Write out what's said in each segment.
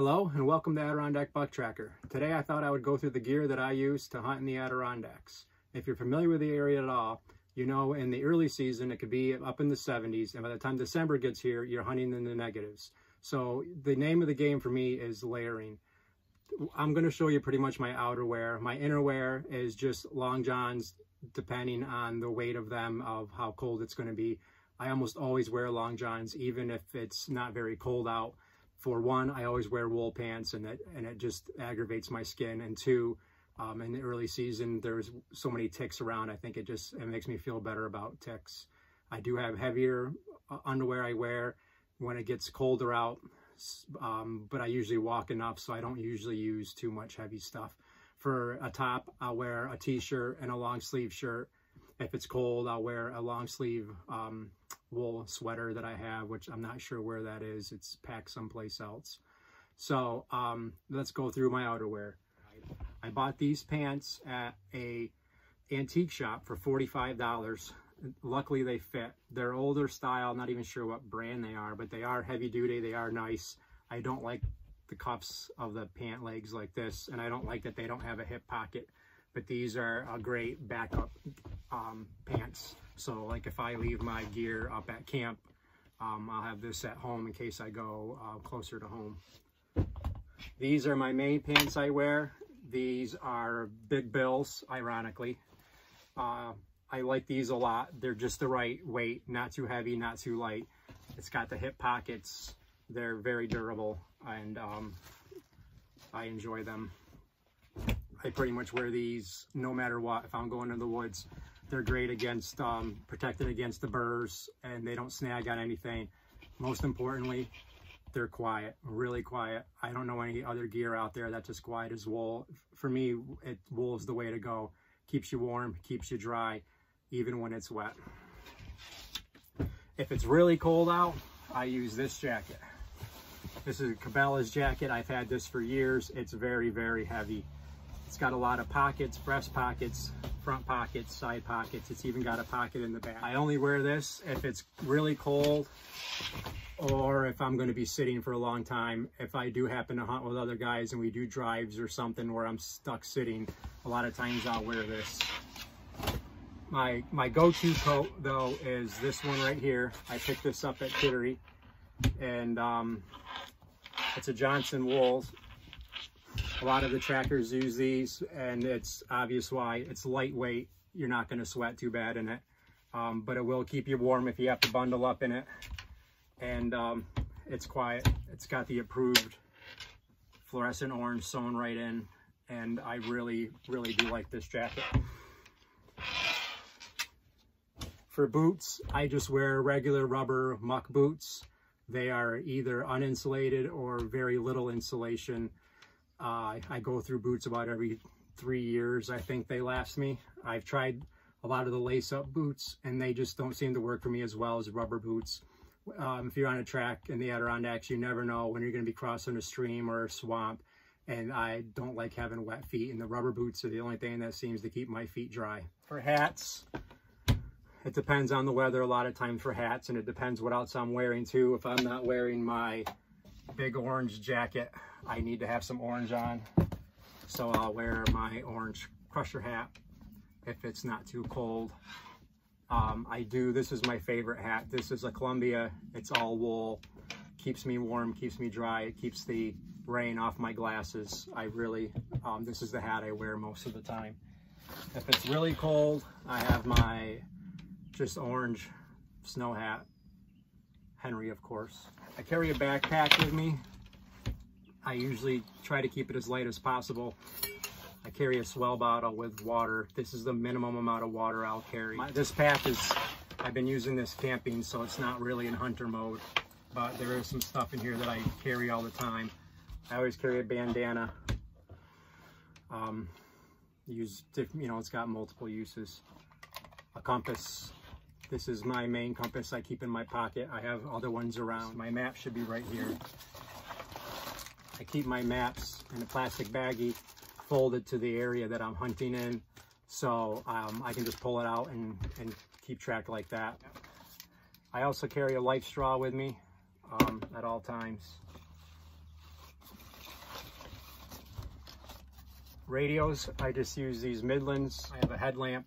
Hello and welcome to Adirondack Buck Tracker. Today I thought I would go through the gear that I use to hunt in the Adirondacks. If you're familiar with the area at all, you know in the early season it could be up in the 70s, and by the time December gets here, you're hunting in the negatives. So the name of the game for me is layering. I'm going to show you pretty much my outerwear. My innerwear is just long johns, depending on the weight of them, of how cold it's going to be. I almost always wear long johns, even if it's not very cold out. For one, I always wear wool pants, and it just aggravates my skin. And two, in the early season, there's so many ticks around. I think it makes me feel better about ticks. I do have heavier underwear I wear when it gets colder out, but I usually walk enough, so I don't usually use too much heavy stuff. For a top, I'll wear a t-shirt and a long sleeve shirt. If it's cold, I'll wear a long sleeve wool sweater that I have, which I'm not sure where that is. It's packed someplace else. So let's go through my outerwear. I bought these pants at a antique shop for $45. Luckily they fit. They're older style, not even sure what brand they are, but they are heavy duty, they are nice. I don't like the cuffs of the pant legs like this, and I don't like that they don't have a hip pocket, but these are a great backup pants. So like if I leave my gear up at camp, I'll have this at home in case I go closer to home. These are my main pants I wear. These are Big Bills, ironically. I like these a lot. They're just the right weight, not too heavy, not too light. It's got the hip pockets. They're very durable, and I enjoy them. I pretty much wear these no matter what. If I'm going in the woods, they're great against, protected against the burrs, and they don't snag on anything. Most importantly, they're quiet, really quiet. I don't know any other gear out there that's as quiet as wool. For me, wool is the way to go. Keeps you warm, keeps you dry, even when it's wet. If it's really cold out, I use this jacket. This is Cabela's jacket. I've had this for years. It's very, very heavy. It's got a lot of pockets, breast pockets, front pockets, side pockets. It's even got a pocket in the back. I only wear this if it's really cold or if I'm going to be sitting for a long time. If I do happen to hunt with other guys and we do drives or something where I'm stuck sitting, a lot of times I'll wear this. My go-to coat though is this one right here. I picked this up at Kittery, and it's a Johnson wool. A lot of the trackers use these, and it's obvious why. It's lightweight. You're not going to sweat too bad in it, but it will keep you warm if you have to bundle up in it. And it's quiet. It's got the approved fluorescent orange sewn right in, and I really, really do like this jacket. For boots, I just wear regular rubber muck boots. They are either uninsulated or very little insulation. I go through boots about every 3 years. I think they last me. I've tried a lot of the lace-up boots, and they just don't seem to work for me as well as rubber boots. If you're on a track in the Adirondacks, you never know when you're going to be crossing a stream or a swamp, and I don't like having wet feet, and the rubber boots are the only thing that seems to keep my feet dry. For hats, it depends on the weather a lot of times for hats, and it depends what else I'm wearing too. If I'm not wearing my big orange jacket, I need to have some orange on, so I'll wear my orange crusher hat if it's not too cold. This is my favorite hat. This is a Columbia. It's all wool. Keeps me warm, keeps me dry. It keeps the rain off my glasses. This is the hat I wear most of the time. If it's really cold, I have my just orange snow hat. Henry, of course. I carry a backpack with me. I usually try to keep it as light as possible. I carry a swell bottle with water. This is the minimum amount of water I'll carry. This pack I've been using this camping, so it's not really in hunter mode, but there is some stuff in here that I carry all the time. I always carry a bandana. It's got multiple uses. A compass. This is my main compass I keep in my pocket. I have other ones around. My map should be right here. I keep my maps in a plastic baggie folded to the area that I'm hunting in, so I can just pull it out and keep track like that. I also carry a life straw with me at all times. Radios, I just use these Midlands. I have a headlamp.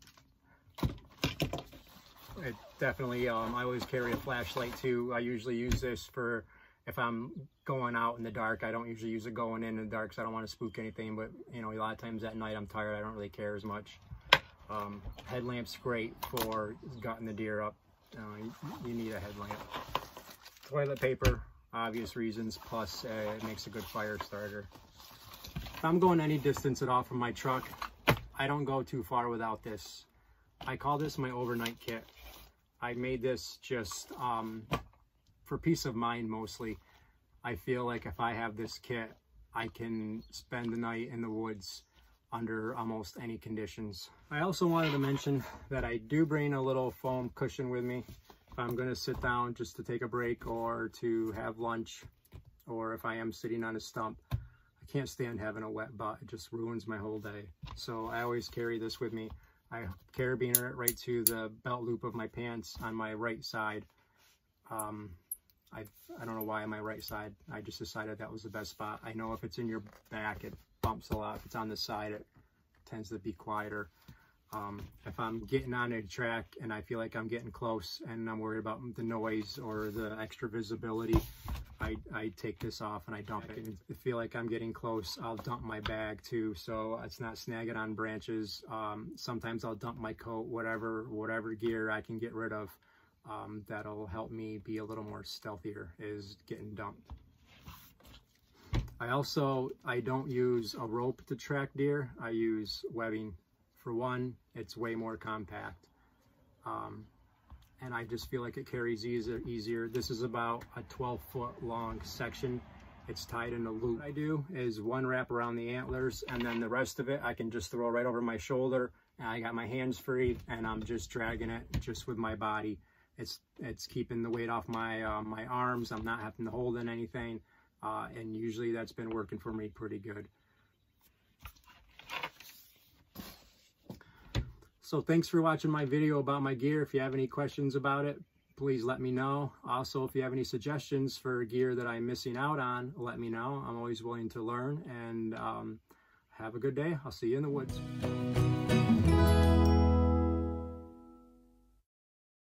It definitely, I always carry a flashlight too. I usually use this for if I'm going out in the dark. I don't usually use it going in the dark because I don't want to spook anything, but you know, a lot of times at night I'm tired, I don't really care as much. Headlamp's great for gutting the deer up. You need a headlamp. Toilet paper, obvious reasons, plus it makes a good fire starter. If I'm going any distance at all from my truck, I don't go too far without this. I call this my overnight kit. I made this just for peace of mind mostly. I feel like if I have this kit, I can spend the night in the woods under almost any conditions. I also wanted to mention that I do bring a little foam cushion with me if I'm going to sit down just to take a break or to have lunch, or if I am sitting on a stump. I can't stand having a wet butt. It just ruins my whole day. So I always carry this with me. I carabiner it right to the belt loop of my pants on my right side. I don't know why on my right side. I just decided that was the best spot. I know if it's in your back, it bumps a lot. If it's on the side, it tends to be quieter. If I'm getting on a track and I feel like I'm getting close and I'm worried about the noise or the extra visibility, I take this off and I dump it. And I feel like I'm getting close, I'll dump my bag too, so it's not snagging on branches. Sometimes I'll dump my coat, whatever gear I can get rid of. That'll help me be a little more stealthier is getting dumped. I don't use a rope to track deer. I use webbing. For one, it's way more compact. And I just feel like it carries easier. This is about a 12-foot long section. It's tied in a loop. What I do is one wrap around the antlers, and then the rest of it I can just throw right over my shoulder, and I got my hands free, and I'm just dragging it just with my body. It's keeping the weight off my my arms. I'm not having to hold in anything, and usually that's been working for me pretty good. So thanks for watching my video about my gear. If you have any questions about it, please let me know. Also, if you have any suggestions for gear that I'm missing out on, let me know. I'm always willing to learn, and have a good day. I'll see you in the woods.